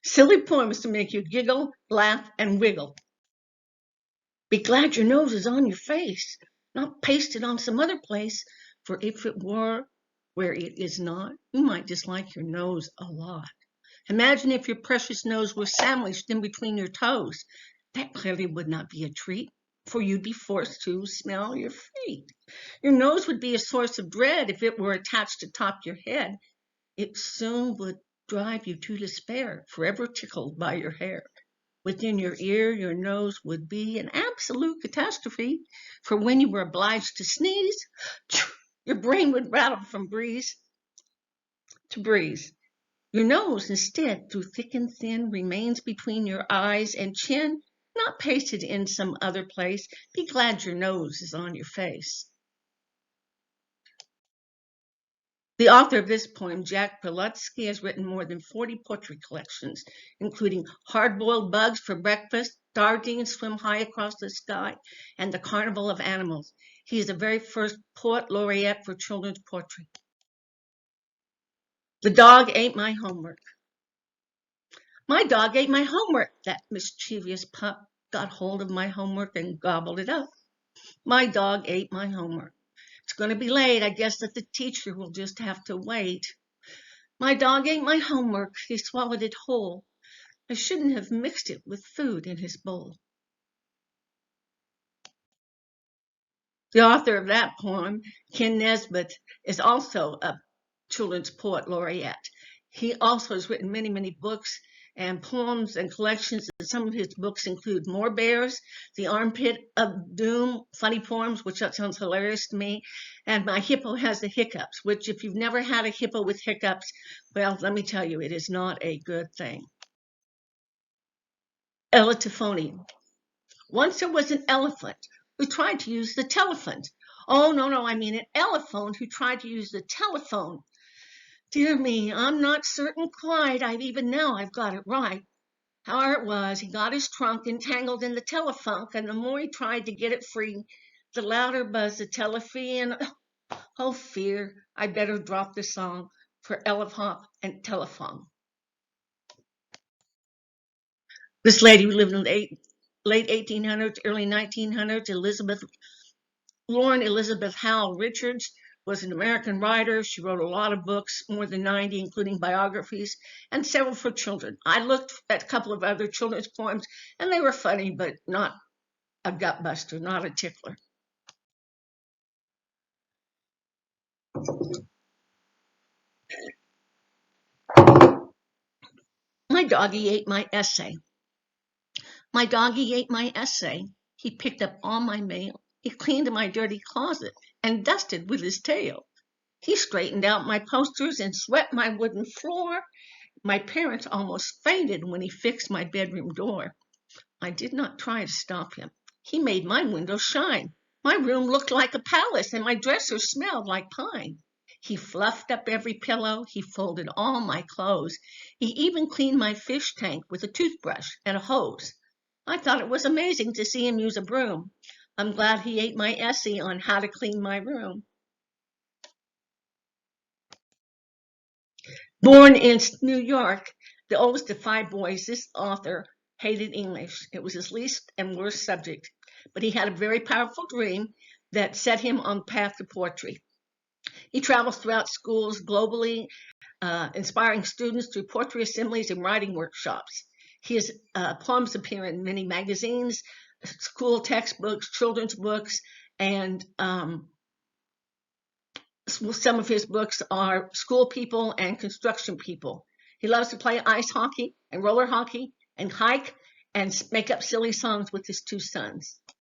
Silly poems to make you giggle, laugh, and wiggle. Be glad your nose is on your face, not pasted on some other place, for if it were where it is not, you might dislike your nose a lot. Imagine if your precious nose was sandwiched in between your toes. That clearly would not be a treat, for you'd be forced to smell your feet. Your nose would be a source of dread if it were attached atop your head. It soon would drive you to despair, forever tickled by your hair. Within your ear, your nose would be an absolute catastrophe, for when you were obliged to sneeze, your brain would rattle from breeze to breeze. Your nose, instead, through thick and thin, remains between your eyes and chin, not pasted in some other place. Be glad your nose is on your face. The author of this poem, Jack Pilutsky, has written more than 40 poetry collections, including Hard-Boiled Bugs for Breakfast, Sardines Swim High Across the Sky, and The Carnival of Animals. He is the very first poet laureate for children's poetry. The dog ate my homework. My dog ate my homework. That mischievous pup got hold of my homework and gobbled it up. My dog ate my homework. It's going to be late. I guess that the teacher will just have to wait. My dog ate my homework. He swallowed it whole. I shouldn't have mixed it with food in his bowl. The author of that poem, Ken Nesbitt, is also a children's poet laureate. He also has written many, many books and poems and collections. Some of his books include More Bears, The Armpit of Doom, funny poems, which that sounds hilarious to me, and My Hippo Has the Hiccups, which if you've never had a hippo with hiccups, well, let me tell you, it is not a good thing. Eletelephony. Once there was an elephant who tried to use the telephone. Oh, no, I mean an elephant who tried to use the telephone. Dear me, I'm not certain quite. Even now I've got it right. However it was, he got his trunk entangled in the telephone, and the more he tried to get it free, the louder buzzed the telephone. And oh, fear, I better drop the song for elephant and telephone. This lady who lived in the late 1800s, early 1900s, Lauren Elizabeth Howell Richards, was an American writer. She wrote a lot of books, more than 90, including biographies, and several for children. I looked at a couple of other children's poems, and they were funny, but not a gut buster, not a tickler. My doggy ate my essay. My doggy ate my essay. He picked up all my mail. He cleaned my dirty closet and dusted with his tail. He straightened out my posters and swept my wooden floor. My parents almost fainted when he fixed my bedroom door. I did not try to stop him. He made my windows shine. My room looked like a palace, and my dresser smelled like pine. He fluffed up every pillow. He folded all my clothes. He even cleaned my fish tank with a toothbrush and a hose. I thought it was amazing to see him use a broom. I'm glad he ate my essay on how to clean my room. Born in New York, the oldest of 5 boys, this author hated English. It was his least and worst subject, but he had a very powerful dream that set him on the path to poetry. He travels throughout schools globally, inspiring students through poetry assemblies and writing workshops. His poems appear in many magazines, school textbooks, children's books, and some of his books are School People and Construction People. He loves to play ice hockey and roller hockey and hike and make up silly songs with his 2 sons.